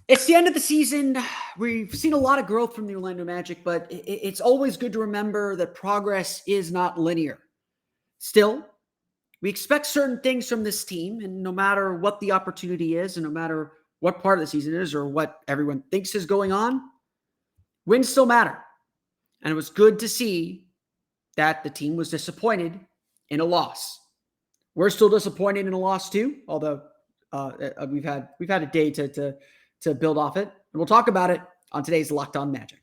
It's the end of the season. We've seen a lot of growth from the Orlando Magic, but it's always good to remember that progress is not linear. Still, we expect certain things from this team, and no matter what the opportunity is, and no matter what part of the season is, or what everyone thinks is going on, wins still matter. And it was good to see that the team was disappointed in a loss. We're still disappointed in a loss too, although we've had a day to build off it. And we'll talk about it on today's Locked On Magic.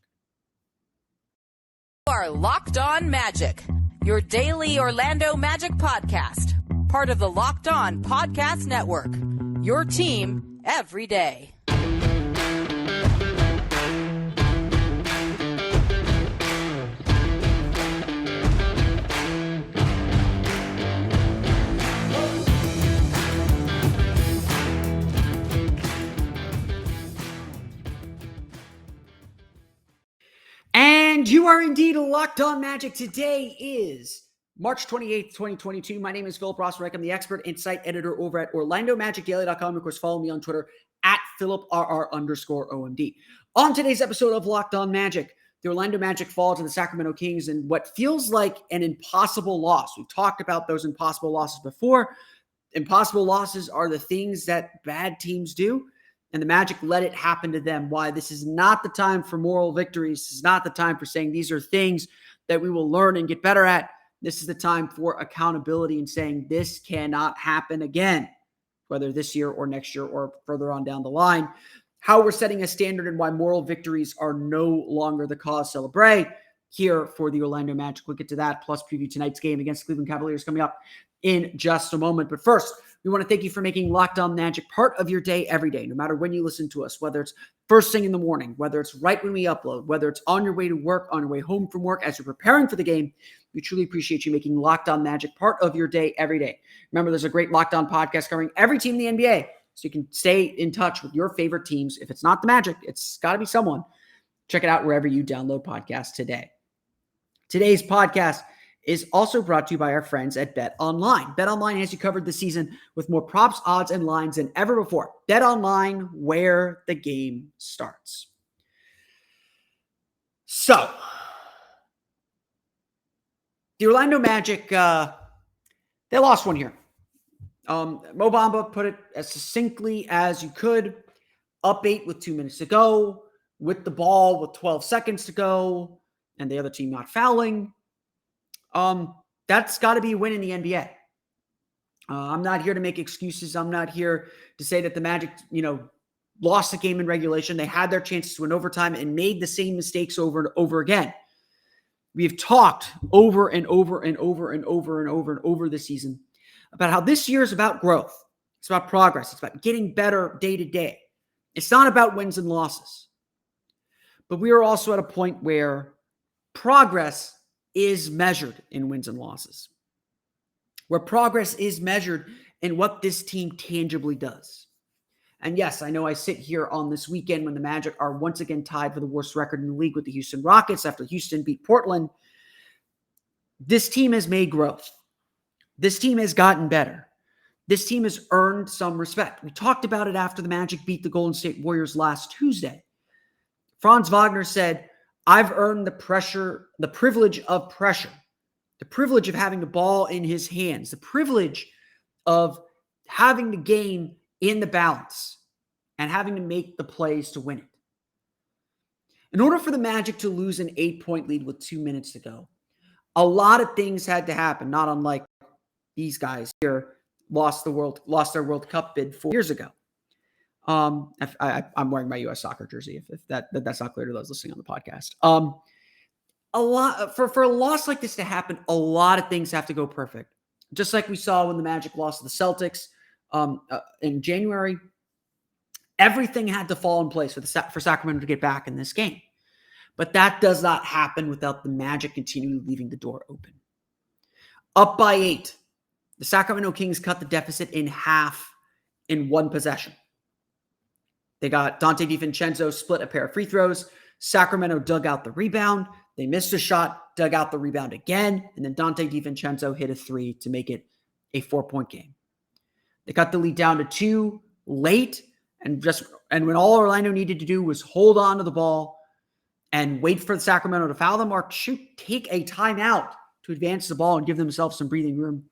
You are Locked On Magic, your daily Orlando Magic podcast, part of the Locked On Podcast Network, your team every day. And you are indeed Locked On Magic. Today is March 28th, 2022. My name is Philip Rossman. I'm the expert insight editor over at OrlandoMagicDaily.com. Of course, follow me on Twitter at PhilipRR_OMD. On today's episode of Locked On Magic, the Orlando Magic fall to the Sacramento Kings in what feels like an impossible loss. We've talked about those impossible losses before. Impossible losses are the things that bad teams do. And the Magic let it happen to them. Why this is not the time for moral victories. This is not the time for saying these are things that we will learn and get better at. This is the time for accountability and saying this cannot happen again, whether this year or next year or further on down the line. How we're setting a standard and why moral victories are no longer the cause celebrate here for the Orlando Magic. We'll get to that, plus preview tonight's game against the Cleveland Cavaliers coming up in just a moment. But first, we want to thank you for making Locked On Magic part of your day every day, no matter when you listen to us, whether it's first thing in the morning, whether it's right when we upload, whether it's on your way to work, on your way home from work, as you're preparing for the game. We truly appreciate you making Locked On Magic part of your day every day. Remember, there's a great Locked On podcast covering every team in the NBA, so you can stay in touch with your favorite teams. If it's not the Magic, it's got to be someone. Check it out wherever you download podcasts today. Today's podcast is also brought to you by our friends at BetOnline. BetOnline has you covered this season with more props, odds, and lines than ever before. BetOnline, where the game starts. So, the Orlando Magic, they lost one here. Mo Bamba put it as succinctly as you could. Up 8 with 2 minutes to go, with the ball with 12 seconds to go, and the other team not fouling. That's got to be a win in the NBA. I'm not here to make excuses. I'm not here to say that the Magic, lost the game in regulation. They had their chances to win overtime and made the same mistakes over and over again. We've talked over and over and over and over and over and over this season about how this year is about growth. It's about progress. It's about getting better day to day. It's not about wins and losses. But we are also at a point where progress is measured in wins and losses, where progress is measured in what this team tangibly does. And yes, I know I sit here on this weekend when the Magic are once again tied for the worst record in the league with the Houston Rockets after Houston beat Portland. This team has made growth. This team has gotten better. This team has earned some respect. We talked about it after the Magic beat the Golden State Warriors last Tuesday. Franz Wagner said, I've earned the privilege of pressure, the privilege of having the ball in his hands, the privilege of having the game in the balance and having to make the plays to win it. In order for the Magic to lose an 8-point lead with 2 minutes to go, a lot of things had to happen, not unlike these guys here lost their World Cup bid 4 years ago. I'm wearing my U.S. soccer jersey. If that's not clear to those listening on the podcast, a lot for a loss like this to happen, a lot of things have to go perfect. Just like we saw when the Magic lost to the Celtics in January, everything had to fall in place for Sacramento to get back in this game. But that does not happen without the Magic continually leaving the door open. Up by 8, the Sacramento Kings cut the deficit in half in one possession. They got Dante DiVincenzo split a pair of free throws. Sacramento dug out the rebound. They missed a shot, dug out the rebound again, and then Dante DiVincenzo hit a 3 to make it a 4-point game. They cut the lead down to 2 late, and And when all Orlando needed to do was hold on to the ball and wait for the Sacramento to foul them or take a timeout to advance the ball and give themselves some breathing room,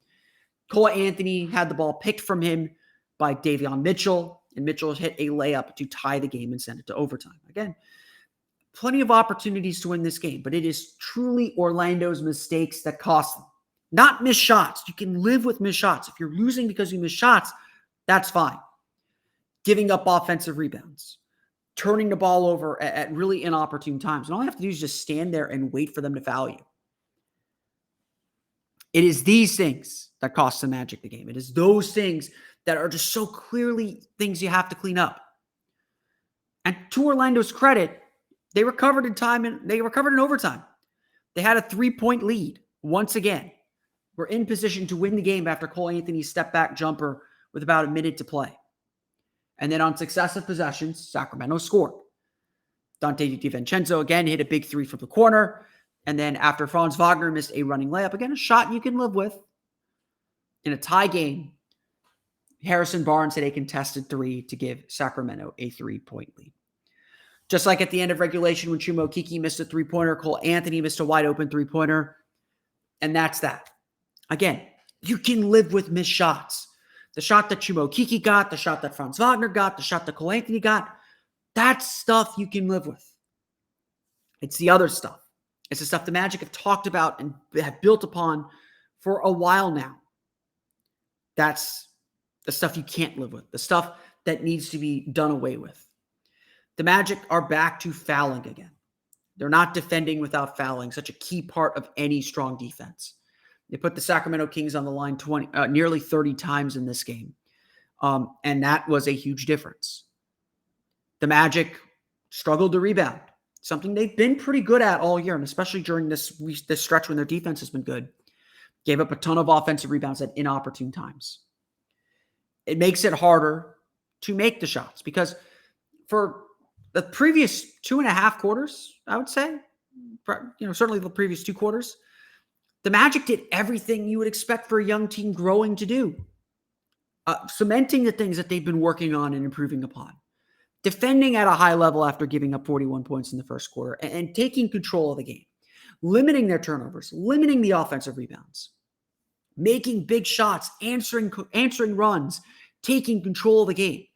Cole Anthony had the ball picked from him by Davion Mitchell, and Mitchell hit a layup to tie the game and send it to overtime. Again, plenty of opportunities to win this game, but it is truly Orlando's mistakes that cost them. Not missed shots. You can live with missed shots. If you're losing because you missed shots, that's fine. Giving up offensive rebounds, turning the ball over at really inopportune times. And all you have to do is just stand there and wait for them to foul you. It is these things that cost the Magic the game. It is those things that are just so clearly things you have to clean up. And to Orlando's credit, they recovered in time and they recovered in overtime. They had a 3-point lead once again. We're in position to win the game after Cole Anthony's step back jumper with about a minute to play. And then on successive possessions, Sacramento scored. Dante DiVincenzo again hit a big three from the corner. And then after Franz Wagner missed a running layup, again, a shot you can live with. In a tie game, Harrison Barnes hit a contested three to give Sacramento a 3-point lead. Just like at the end of regulation when Chuma Okeke missed a three-pointer, Cole Anthony missed a wide-open three-pointer. And that's that. Again, you can live with missed shots. The shot that Chuma Okeke got, the shot that Franz Wagner got, the shot that Cole Anthony got, that's stuff you can live with. It's the other stuff. It's the stuff the Magic have talked about and have built upon for a while now. That's the stuff you can't live with, the stuff that needs to be done away with. The Magic are back to fouling again. They're not defending without fouling, such a key part of any strong defense. They put the Sacramento Kings on the line nearly 30 times in this game, and that was a huge difference. The Magic struggled to rebound, something they've been pretty good at all year, and especially during this stretch when their defense has been good. Gave up a ton of offensive rebounds at inopportune times. It makes it harder to make the shots because for the previous 2.5 quarters, I would say, certainly the previous 2 quarters, the Magic did everything you would expect for a young team growing to do. Cementing the things that they've been working on and improving upon. Defending at a high level after giving up 41 points in the first quarter and taking control of the game. Limiting their turnovers, limiting the offensive rebounds. Making big shots, answering runs, taking control of the game.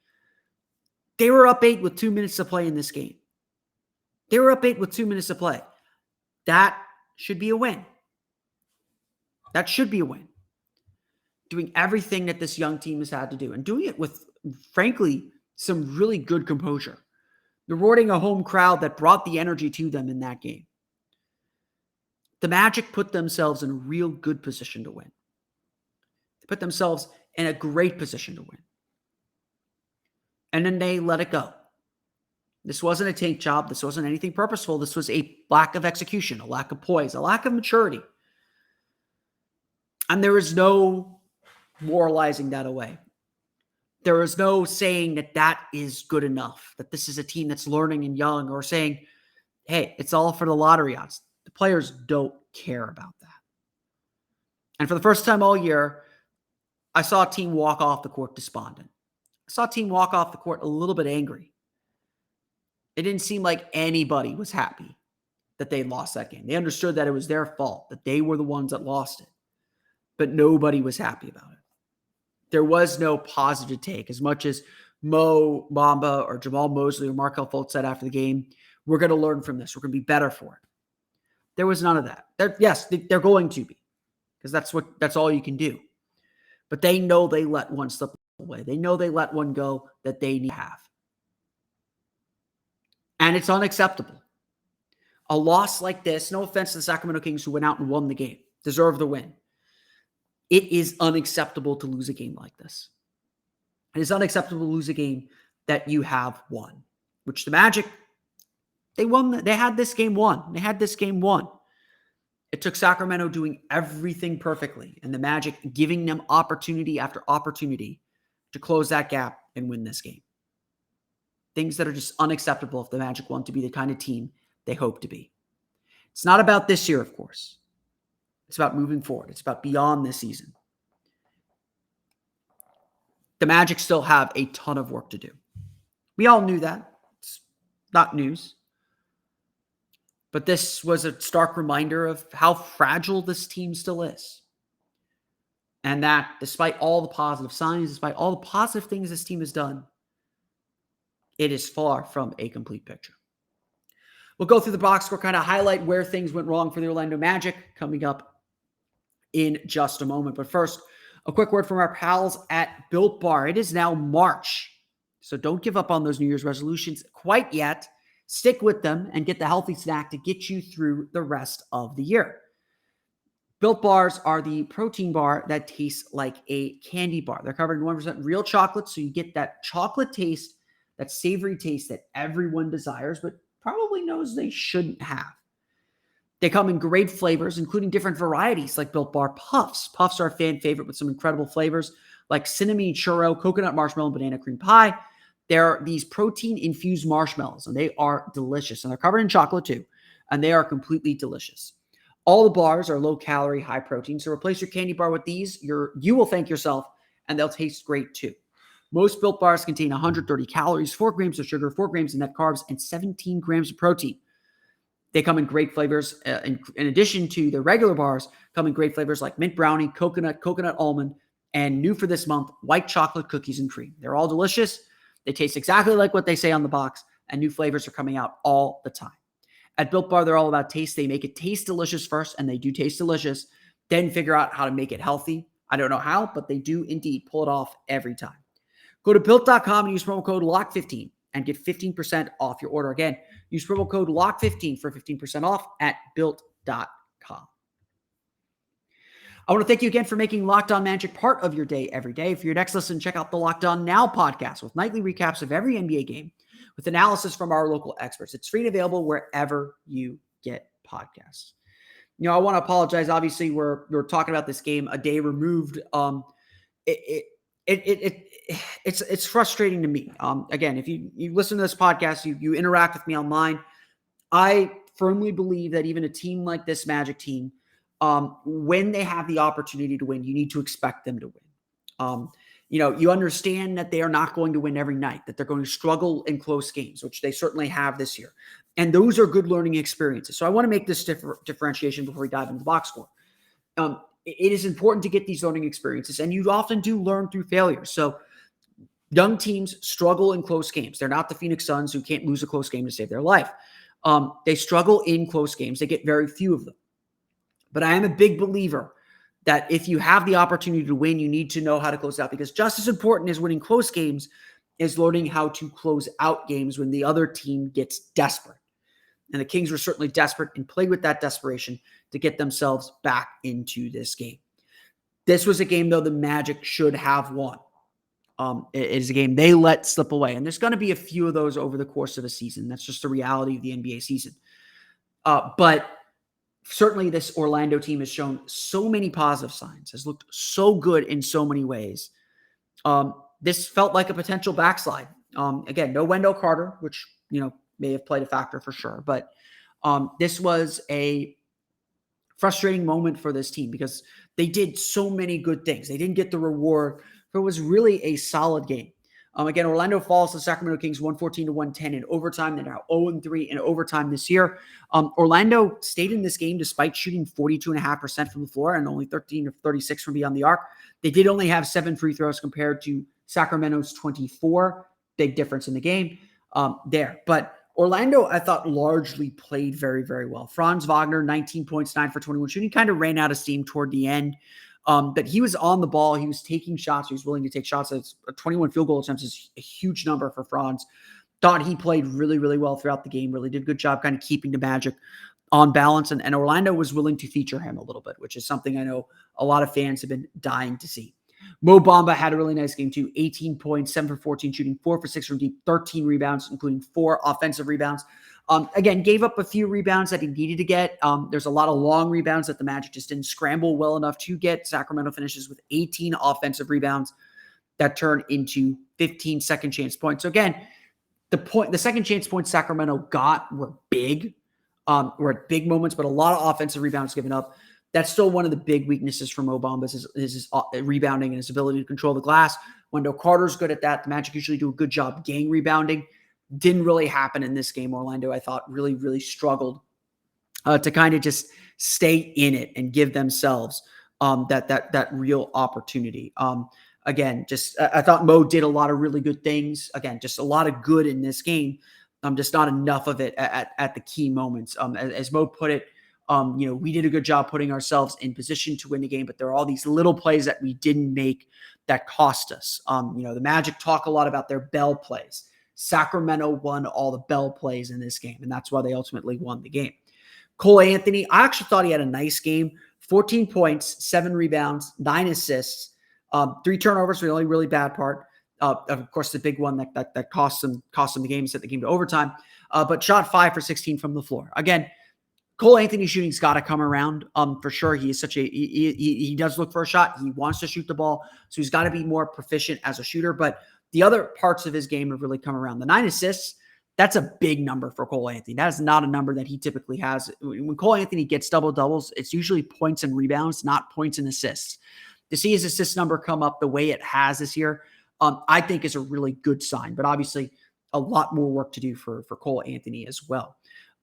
They were up 8 with 2 minutes to play in this game. They were up 8 with 2 minutes to play. That should be a win. That should be a win. Doing everything that this young team has had to do and doing it with, frankly, some really good composure. Rewarding a home crowd that brought the energy to them in that game. The Magic put themselves in a real good position to win. They put themselves in a great position to win. And then they let it go. This wasn't a tank job. This wasn't anything purposeful. This was a lack of execution, a lack of poise, a lack of maturity. And there is no moralizing that away. There is no saying that that is good enough, that this is a team that's learning and young, or saying, hey, it's all for the lottery odds. The players don't care about that. And for the first time all year, I saw a team walk off the court despondent. I saw a team walk off the court a little bit angry. It didn't seem like anybody was happy that they lost that game. They understood that it was their fault, that they were the ones that lost it. But nobody was happy about it. There was no positive take. As much as Mo Bamba or Jamal Mosley or Markelle Fultz said after the game, we're going to learn from this. We're going to be better for it. There was none of that. They're going to be, because that's all you can do. But they know they let one slip away. They know they let one go that they need to have. And it's unacceptable. A loss like this, no offense to the Sacramento Kings who went out and won the game, deserve the win. It is unacceptable to lose a game like this. It is unacceptable to lose a game that you have won, which the Magic, they won. They had this game won. It took Sacramento doing everything perfectly and the Magic giving them opportunity after opportunity to close that gap and win this game. Things that are just unacceptable if the Magic want to be the kind of team they hope to be. It's not about this year, of course. It's about moving forward. It's about beyond this season. The Magic still have a ton of work to do. We all knew that. It's not news. But this was a stark reminder of how fragile this team still is. And that despite all the positive signs, despite all the positive things this team has done, it is far from a complete picture. We'll go through the box score, kind of highlight where things went wrong for the Orlando Magic coming up in just a moment. But first, a quick word from our pals at Built Bar. It is now March, so don't give up on those New Year's resolutions quite yet. Stick with them and get the healthy snack to get you through the rest of the year. Built Bars are the protein bar that tastes like a candy bar. They're covered in 1% real chocolate, so you get that chocolate taste, that savory taste that everyone desires, but probably knows they shouldn't have. They come in great flavors, including different varieties like Built Bar Puffs. Puffs are a fan favorite with some incredible flavors like cinnamon churro, coconut marshmallow, and banana cream pie. They're these protein-infused marshmallows, and they are delicious. And they're covered in chocolate too, and they are completely delicious. All the bars are low-calorie, high-protein, so replace your candy bar with these. You will thank yourself, and they'll taste great too. Most Built Bars contain 130 calories, 4 grams of sugar, 4 grams of net carbs, and 17 grams of protein. They come in great flavors. In addition to the regular bars, come in great flavors like mint brownie, coconut almond, and new for this month, white chocolate cookies and cream. They're all delicious. They taste exactly like what they say on the box, and new flavors are coming out all the time. At Built Bar, they're all about taste. They make it taste delicious first, and they do taste delicious. Then figure out how to make it healthy. I don't know how, but they do indeed pull it off every time. Go to Built.com and use promo code LOCK15 and get 15% off your order. Again, use promo code LOCK15 for 15% off at Built.com. I want to thank you again for making Locked On Magic part of your day every day. For your next listen, check out the Locked On Now podcast with nightly recaps of every NBA game with analysis from our local experts. It's free and available wherever you get podcasts. You know, I want to apologize. Obviously, we're talking about this game a day removed. It's frustrating to me. Again, if you listen to this podcast, you interact with me online. I firmly believe that even a team like this Magic team, when they have the opportunity to win, you need to expect them to win. You understand that they are not going to win every night, that they're going to struggle in close games, which they certainly have this year. And those are good learning experiences. So I want to make this differentiation before we dive into the box score. It is important to get these learning experiences, and you often do learn through failure. So young teams struggle in close games. They're not the Phoenix Suns who can't lose a close game to save their life. They struggle in close games. They get very few of them. But I am a big believer that if you have the opportunity to win, you need to know how to close out, because just as important as winning close games is learning how to close out games when the other team gets desperate. And the Kings were certainly desperate and played with that desperation to get themselves back into this game. This was a game, though, the Magic should have won. It is a game they let slip away. And there's going to be a few of those over the course of a season. That's just the reality of the NBA season. But certainly this Orlando team has shown so many positive signs, has looked so good in so many ways. This felt like a potential backslide. Again, no Wendell Carter, which, may have played a factor for sure. But this was a frustrating moment for this team because they did so many good things. They didn't get the reward for what was really a solid game. Again, Orlando falls to Sacramento Kings 114-110 in overtime. They're now 0-3 in overtime this year. Orlando stayed in this game despite shooting 42.5% from the floor and only 13 of 36 from beyond the arc. They did only have 7 free throws compared to Sacramento's 24. Big difference in the game there. But Orlando, I thought, largely played very, very well. Franz Wagner, 19 points, 9 for 21 shooting, kind of ran out of steam toward the end. But he was on the ball. He was taking shots. He was willing to take shots. 21 field goal attempts is a huge number for Franz. Thought he played really, really well throughout the game. Really did a good job kind of keeping the Magic on balance. And Orlando was willing to feature him a little bit, which is something I know a lot of fans have been dying to see. Mo Bamba had a really nice game too. 18 points, 7 for 14 shooting, 4 for 6 from deep, 13 rebounds, including 4 offensive rebounds. Again, gave up a few rebounds that he needed to get. There's a lot of long rebounds that the Magic just didn't scramble well enough to get. Sacramento finishes with 18 offensive rebounds that turn into 15 second chance points. So again, the second chance points Sacramento got were big, were at big moments, but a lot of offensive rebounds given up. That's still one of the big weaknesses for Mo Bamba is his rebounding and his ability to control the glass. Wendell Carter's good at that. The Magic usually do a good job gang rebounding. Didn't really happen in this game. Orlando, I thought, really, really struggled to kind of just stay in it and give themselves that real opportunity. Again, just I thought Mo did a lot of really good things. Again, just a lot of good in this game. Just not enough of it at the key moments. As Mo put it, we did a good job putting ourselves in position to win the game, but there are all these little plays that we didn't make that cost us. The Magic talk a lot about their bell plays. Sacramento won all the bell plays in this game, and that's why they ultimately won the game. Cole Anthony, I actually thought he had a nice game. 14 points, 7 rebounds, 9 assists, 3 turnovers, the only really bad part. Of course, the big one that cost him the game, set the game to overtime. But shot 5 for 16 from the floor. Again, Cole Anthony's shooting's got to come around for sure. He is he does look for a shot. He wants to shoot the ball, so he's got to be more proficient as a shooter. But the other parts of his game have really come around. The 9 assists, that's a big number for Cole Anthony. That is not a number that he typically has. When Cole Anthony gets double-doubles, it's usually points and rebounds, not points and assists. To see his assist number come up the way it has this year, I think is a really good sign. But obviously, a lot more work to do for Cole Anthony as well.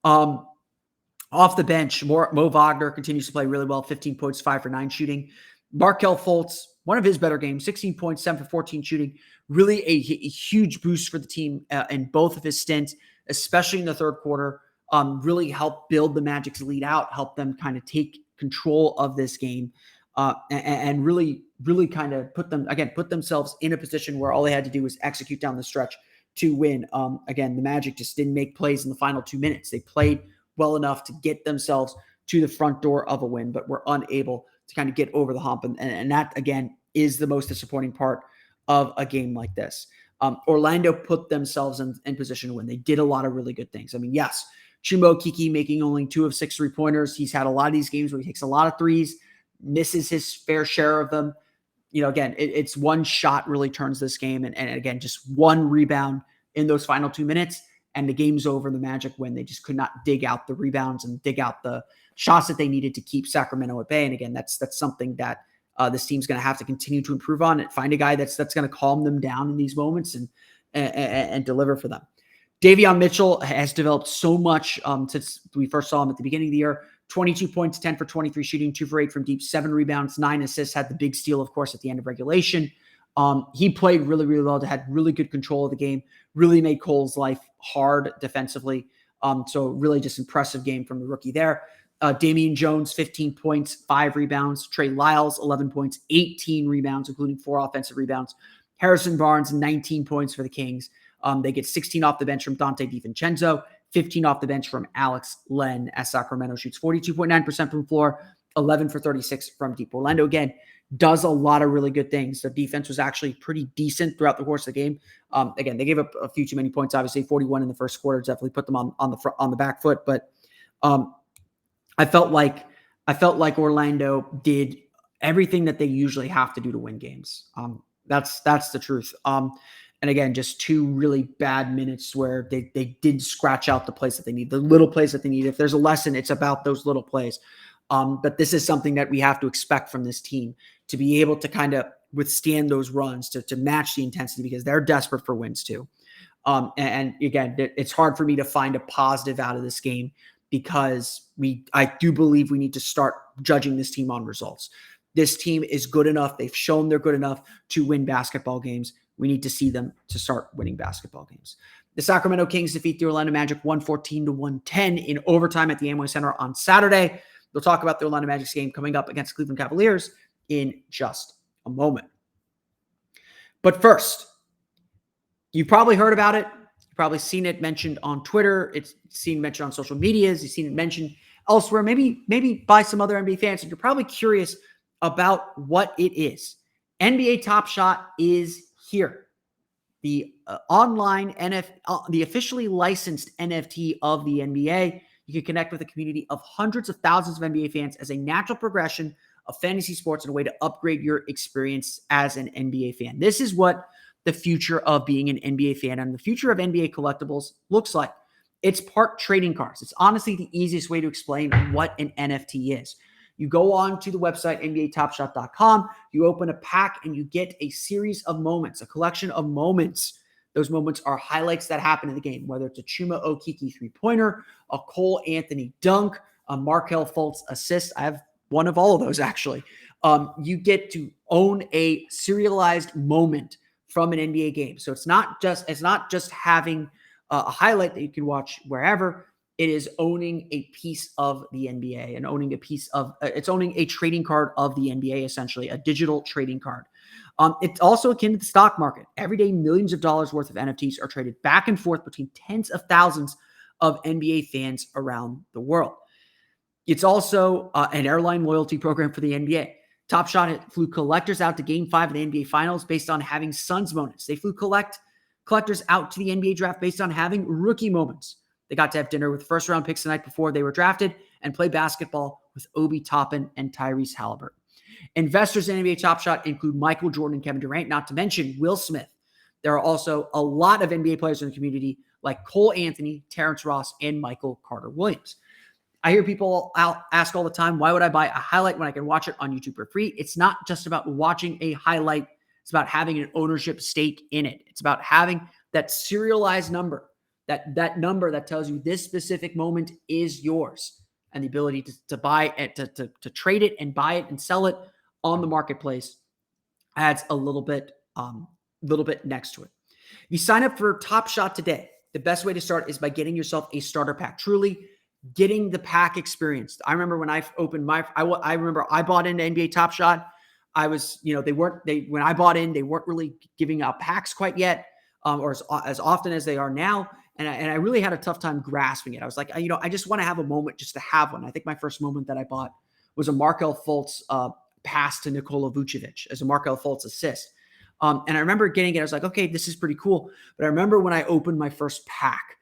Off the bench, Mo Wagner continues to play really well, 15 points, 5 for 9 shooting. Markelle Fultz, one of his better games, 16 points, 7 for 14 shooting. Really a huge boost for the team in both of his stints, especially in the third quarter. Really helped build the Magic's lead out, help them kind of take control of this game, and really kind of put themselves in a position where all they had to do was execute down the stretch to win. Again, the Magic just didn't make plays in the final 2 minutes. They played well enough to get themselves to the front door of a win, but were unable to kind of get over the hump. And that, again, is the most disappointing part of a game like this. Orlando put themselves in position to win. They did a lot of really good things. I mean, yes, Chuma Okeke making only 2 of 6 3-pointers. He's had a lot of these games where he takes a lot of threes, misses his fair share of them. Again, it's one shot really turns this game. And again, just one rebound in those final 2 minutes, and the game's over. The Magic win. They just could not dig out the rebounds and dig out the shots that they needed to keep Sacramento at bay. And again, that's something that this team's going to have to continue to improve on and find a guy that's going to calm them down in these moments and deliver for them. Davion Mitchell has developed so much since we first saw him at the beginning of the year. 22 points, 10 for 23 shooting, 2 for 8 from deep, 7 rebounds, 9 assists, had the big steal, of course, at the end of regulation. He played really, really well, had really good control of the game, really made Cole's life hard defensively. So really just impressive game from the rookie there. Damian Jones, 15 points, 5 rebounds. Trey Lyles, 11 points, 18 rebounds, including 4 offensive rebounds. Harrison Barnes, 19 points for the Kings. They get 16 off the bench from Dante DiVincenzo, 15 off the bench from Alex Len, as Sacramento shoots 42.9% from the floor, 11 for 36 from deep. Orlando, again, does a lot of really good things. Their defense was actually pretty decent throughout the course of the game. Again, they gave up a few too many points. Obviously, 41 in the first quarter definitely put them on the back foot. But I felt like Orlando did everything that they usually have to do to win games. That's the truth. And again, just 2 really bad minutes where they did scratch out the plays that they need, the little plays that they need. If there's a lesson, it's about those little plays. But this is something that we have to expect from this team, to be able to kind of withstand those runs, to match the intensity, because they're desperate for wins too. And again, it's hard for me to find a positive out of this game, because I do believe we need to start judging this team on results. This team is good enough. They've shown they're good enough to win basketball games. We need to see them to start winning basketball games. The Sacramento Kings defeat the Orlando Magic 114-110 in overtime at the Amway Center on Saturday. We'll talk about the Orlando Magic's game coming up against Cleveland Cavaliers in just a moment. But first, you've probably heard about it. You've probably seen it mentioned on Twitter. It's seen mentioned on social medias. You've seen it mentioned elsewhere, maybe by some other NBA fans. And you're probably curious about what it is. NBA Top Shot is here. The online the officially licensed NFT of the NBA. You can connect with a community of hundreds of thousands of NBA fans as a natural progression of fantasy sports and a way to upgrade your experience as an NBA fan. This is what the future of being an NBA fan and the future of NBA collectibles looks like. It's part trading cards. It's honestly the easiest way to explain what an NFT is. You go on to the website, NBATopShot.com, you open a pack and you get a series of moments, a collection of moments. Those moments are highlights that happen in the game, whether it's a Chuma Okeke three-pointer, a Cole Anthony dunk, a Markelle Fultz assist. I have one of all of those, actually. You get to own a serialized moment from an NBA game. So it's not just having a highlight that you can watch wherever. It is owning a piece of the NBA and owning a piece of it's owning a trading card of the NBA, essentially a digital trading card. It's also akin to the stock market. Every day, millions of dollars worth of NFTs are traded back and forth between tens of thousands of NBA fans around the world. It's also an airline loyalty program for the NBA. Top Shot flew collectors out to Game 5 of the NBA Finals based on having Suns moments. They flew collectors out to the NBA draft based on having rookie moments. They got to have dinner with first-round picks the night before they were drafted and play basketball with Obi Toppin and Tyrese Halliburton. Investors in NBA Top Shot include Michael Jordan and Kevin Durant, not to mention Will Smith. There are also a lot of NBA players in the community like Cole Anthony, Terrence Ross, and Michael Carter Williams. I hear people ask all the time, why would I buy a highlight when I can watch it on YouTube for free? It's not just about watching a highlight. It's about having an ownership stake in it. It's about having that serialized number, that number that tells you this specific moment is yours, and the ability to buy it, to trade it and buy it and sell it on the marketplace adds a little bit next to it. If you sign up for Top Shot today, the best way to start is by getting yourself a starter pack. Truly getting the pack experience. I remember when I opened I remember I bought into NBA Top Shot. I was, when I bought in, they weren't really giving out packs quite yet, or as often as they are now. And I really had a tough time grasping it. I was like, I just want to have a moment just to have one. I think my first moment that I bought was a Markelle Fultz pass to Nikola Vucevic as a Markelle Fultz assist. And I remember getting it. I was like, okay, this is pretty cool. But I remember when I opened my first pack,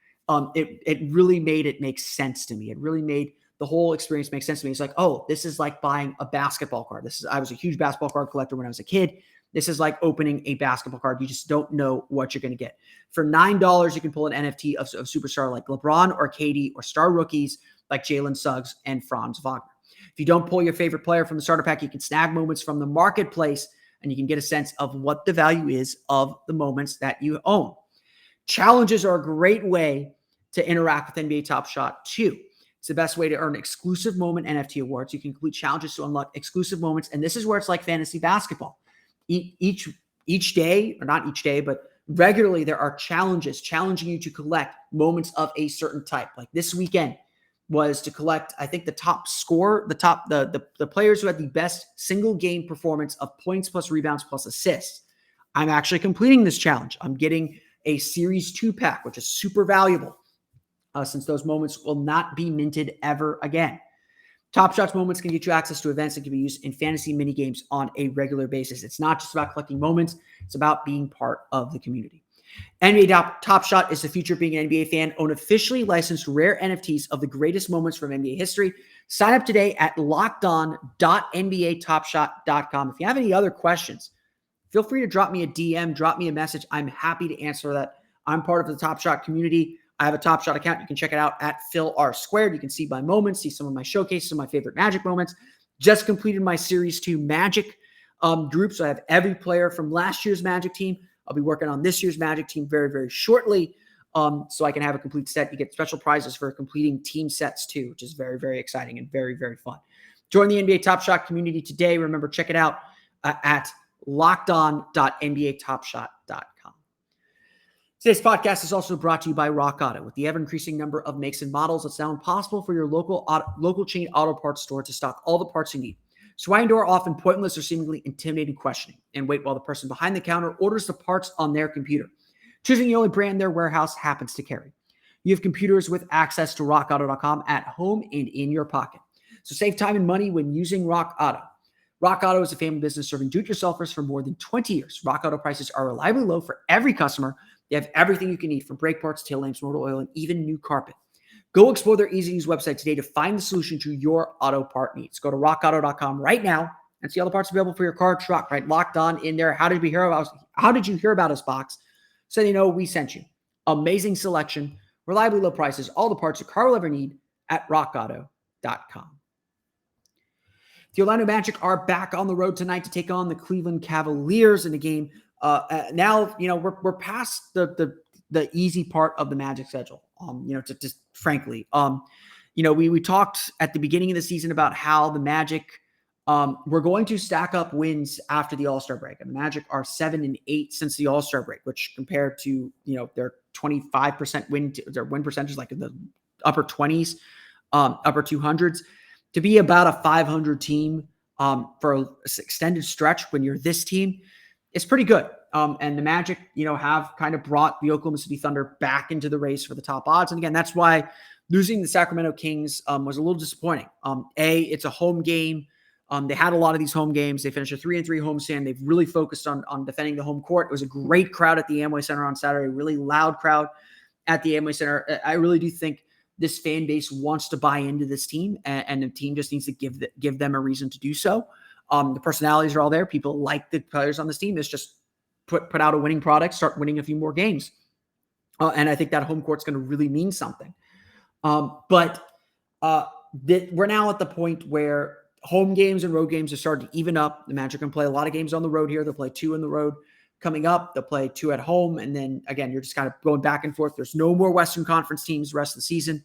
it really made it make sense to me. It really made the whole experience make sense to me. It's like, oh, this is like buying a basketball card. I was a huge basketball card collector when I was a kid. This is like opening a basketball card. You just don't know what you're going to get. For $9, you can pull an NFT of superstar like LeBron or KD, or star rookies like Jalen Suggs and Franz Wagner. If you don't pull your favorite player from the starter pack, you can snag moments from the marketplace, and you can get a sense of what the value is of the moments that you own. Challenges are a great way to interact with NBA Top Shot too. It's the best way to earn exclusive moment NFT awards. You can complete challenges to unlock exclusive moments, and this is where it's like fantasy basketball. Each day, or not each day, but regularly, there are challenges challenging you to collect moments of a certain type. Like this weekend was to collect, I think, the top score, the players who had the best single game performance of points plus rebounds plus assists. I'm actually completing this challenge. I'm getting a Series 2 pack, which is super valuable since those moments will not be minted ever again. Top Shots moments can get you access to events that can be used in fantasy mini games on a regular basis. It's not just about collecting moments. It's about being part of the community. NBA Top Shot is the future of being an NBA fan. Own officially licensed rare NFTs of the greatest moments from NBA history. Sign up today at lockedon.nbatopshot.com. If you have any other questions, feel free to drop me a DM, drop me a message. I'm happy to answer that. I'm part of the Top Shot community. I have a Top Shot account. You can check it out at Phil R Squared. You can see my moments, see some of my showcases, some of my favorite Magic moments. Just completed my Series 2 Magic group. So I have every player from last year's Magic team. I'll be working on this year's Magic team very, very shortly. So I can have a complete set. You get special prizes for completing team sets too, which is very, very exciting and very, very fun. Join the NBA Top Shot community today. Remember, check it out at lockedon.nbatopshot.com. Today's podcast is also brought to you by Rock Auto. With the ever-increasing number of makes and models, it's now impossible for your local chain auto parts store to stock all the parts you need. So why endure often pointless or seemingly intimidating questioning and wait while the person behind the counter orders the parts on their computer, choosing the only brand their warehouse happens to carry? You have computers with access to rockauto.com at home and in your pocket. So save time and money when using Rock Auto. Rock Auto is a family business serving do-it-yourselfers for more than 20 years. Rock Auto prices are reliably low for every customer. They have everything you can need, from brake parts, tail lamps, motor oil, and even new carpet. Go explore their easy-to-use website today to find the solution to your auto part needs. Go to rockauto.com right now and see all the parts available for your car, truck, right? Locked On in there. How did you hear about us box? So they know we sent you. Amazing selection, reliably low prices, all the parts your car will ever need at rockauto.com. The Orlando Magic are back on the road tonight to take on the Cleveland Cavaliers in a game. Now, we're past the easy part of the Magic schedule. To just frankly, we talked at the beginning of the season about how the Magic we're going to stack up wins after the All-Star break. And the Magic are 7-8 since the All-Star break, which compared to, their 25% their win percentage, like in the upper 20s, upper 200s, to be about a 500 team for an extended stretch when you're this team, it's pretty good. And the Magic, have kind of brought the Oklahoma City Thunder back into the race for the top odds. And again, that's why losing the Sacramento Kings was a little disappointing. It's a home game. They had a lot of these home games. They finished a 3-3 homestand. They've really focused on defending the home court. It was a great crowd at the Amway Center on Saturday, really loud crowd at the Amway Center. I really do think this fan base wants to buy into this team, and the team just needs to give them a reason to do so. The personalities are all there. People like the players on this team. It's just put out a winning product, start winning a few more games. And I think that home court's going to really mean something. But we're now at the point where home games and road games are starting to even up. The Magic can play a lot of games on the road here. They'll play 2 on the road coming up. They'll play 2 at home. And then again, you're just kind of going back and forth. There's no more Western Conference teams the rest of the season.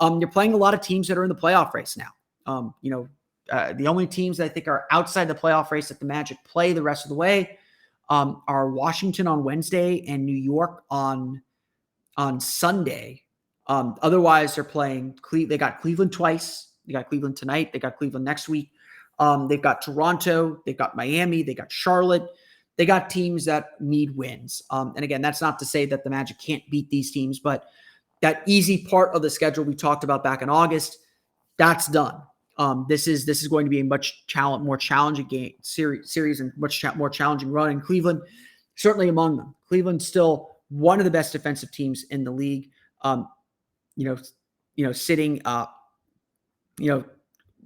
You're playing a lot of teams that are in the playoff race now. The only teams that I think are outside the playoff race that the Magic play the rest of the way are Washington on Wednesday and New York on Sunday. Otherwise, they're playing they got Cleveland twice. They got Cleveland tonight. They got Cleveland next week. They've got Toronto. They've got Miami. They got Charlotte. They got teams that need wins. And again, that's not to say that the Magic can't beat these teams, but that easy part of the schedule we talked about back in August, that's done. This is going to be a much more challenging game series and much more challenging run. And Cleveland, certainly among them. Cleveland's still one of the best defensive teams in the league. Sitting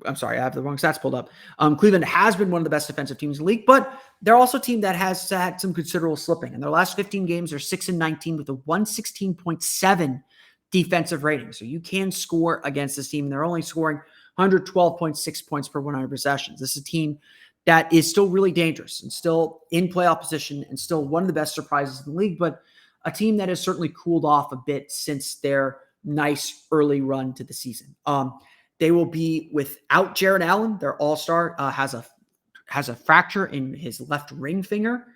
I'm sorry, I have the wrong stats pulled up. Cleveland has been one of the best defensive teams in the league, but they're also a team that has had some considerable slipping. In their last 15 games, they're 6-19 with a 116.7 defensive rating. So you can score against this team. They're only scoring 112.6 points per 100 possessions. This is a team that is still really dangerous and still in playoff position and still one of the best surprises in the league, but a team that has certainly cooled off a bit since their nice early run to the season. They will be without Jared Allen. Their all-star has a fracture in his left ring finger,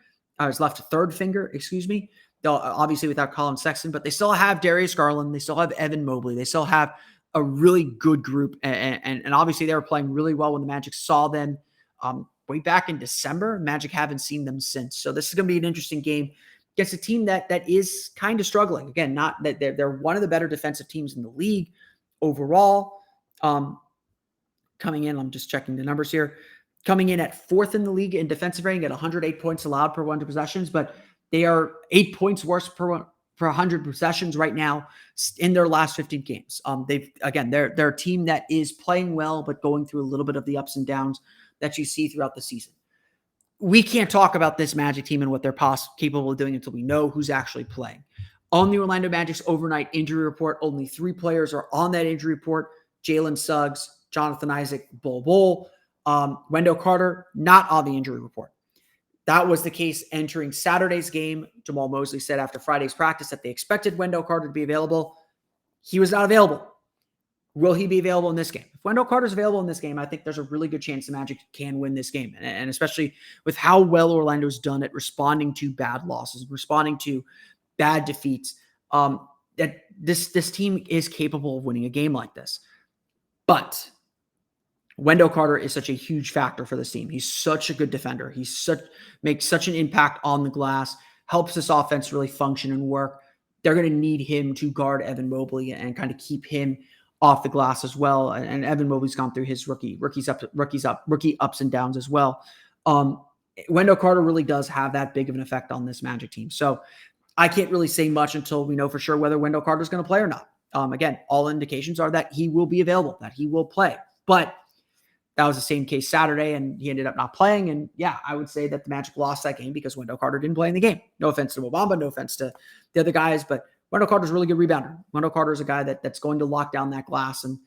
his left third finger, excuse me. They'll obviously without Colin Sexton, but they still have Darius Garland. They still have Evan Mobley. They still have a really good group. And obviously they were playing really well when the Magic saw them way back in December. Magic haven't seen them since. So this is going to be an interesting game against a team that is kind of struggling. Again, not that they're one of the better defensive teams in the league overall. Coming in, I'm just checking the numbers here, coming in at 4th in the league in defensive rating at 108 points allowed per 100 possessions, but they are 8 points worse per 100 possessions right now in their last 15 games. They're a team that is playing well, but going through a little bit of the ups and downs that you see throughout the season. We can't talk about this Magic team and what they're capable of doing until we know who's actually playing. On the Orlando Magic's overnight injury report, only 3 players are on that injury report. Jalen Suggs, Jonathan Isaac, Bol, Wendell Carter, not on the injury report. That was the case entering Saturday's game. Jamal Mosley said after Friday's practice that they expected Wendell Carter to be available. He was not available. Will he be available in this game? If Wendell Carter's available in this game, I think there's a really good chance the Magic can win this game. And especially with how well Orlando's done at responding to bad losses, responding to bad defeats, that this team is capable of winning a game like this. But Wendell Carter is such a huge factor for this team. He's such a good defender. Makes such an impact on the glass, helps this offense really function and work. They're going to need him to guard Evan Mobley and kind of keep him off the glass as well. And Evan Mobley's gone through his rookie ups and downs as well. Wendell Carter really does have that big of an effect on this Magic team. So I can't really say much until we know for sure whether Wendell Carter is going to play or not. Again, all indications are that he will be available, that he will play. But that was the same case Saturday, and he ended up not playing. And yeah, I would say that the Magic lost that game because Wendell Carter didn't play in the game. No offense to Mobamba, no offense to the other guys, but Wendell Carter's a really good rebounder. Wendell Carter is a guy that's going to lock down that glass and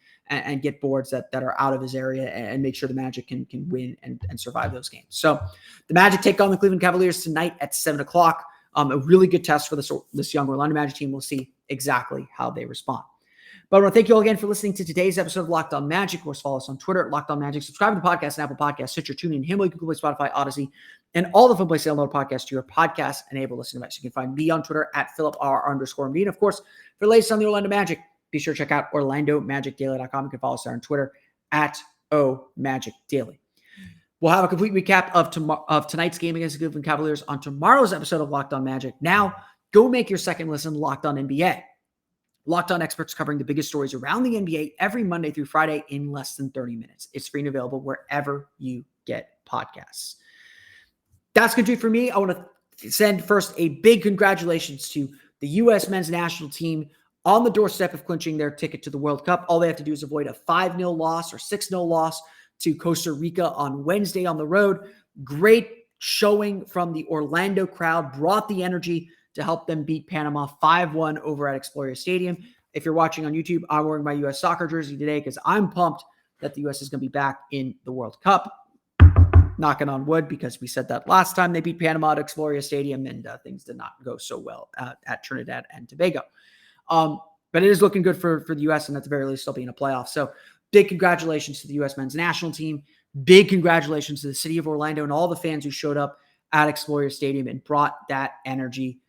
and get boards that are out of his area and make sure the Magic can win and survive those games. So the Magic take on the Cleveland Cavaliers tonight at 7 o'clock. A really good test for this young Orlando Magic team. We'll see exactly how they respond. But I want to thank you all again for listening to today's episode of Locked On Magic. Of course, follow us on Twitter at Locked On Magic. Subscribe to the podcast on Apple Podcasts, Stitcher, TuneIn, Himalaya, Google Play, Spotify, Odyssey, and all the fun places to download podcasts to your podcast-enabled listening device. You can find me on Twitter at PhilipR_MD. And of course, for the latest on the Orlando Magic, be sure to check out OrlandoMagicDaily.com. You can follow us there on Twitter at OMagicDaily. We'll have a complete recap of tonight's game against the Cleveland Cavaliers on tomorrow's episode of Locked On Magic. Now, go make your second listen Locked On NBA. Locked On experts covering the biggest stories around the NBA every Monday through Friday in less than 30 minutes. It's free and available wherever you get podcasts. That's going to do it for me. I want to send first a big congratulations to the U.S. men's national team on the doorstep of clinching their ticket to the World Cup. All they have to do is avoid a 5-0 loss or 6-0 loss to Costa Rica on Wednesday on the road. Great showing from the Orlando crowd, brought the energy to help them beat Panama 5-1 over at Exploria Stadium. If you're watching on YouTube, I'm wearing my U.S. soccer jersey today because I'm pumped that the U.S. is going to be back in the World Cup. Knocking on wood, because we said that last time they beat Panama at Exploria Stadium and things did not go so well at Trinidad and Tobago. But it is looking good for the U.S. and at the very least still being a playoff. So big congratulations to the U.S. men's national team. Big congratulations to the city of Orlando and all the fans who showed up at Exploria Stadium and brought that energy.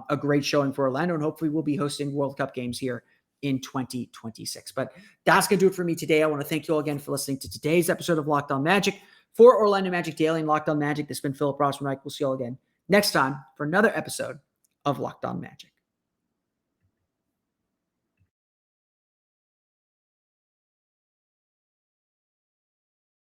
A great showing for Orlando, and hopefully we'll be hosting World Cup games here in 2026. But that's going to do it for me today. I want to thank you all again for listening to today's episode of Locked On Magic. For Orlando Magic Daily and Locked On Magic, this has been Philip Rossman. We'll see you all again next time for another episode of Locked On Magic.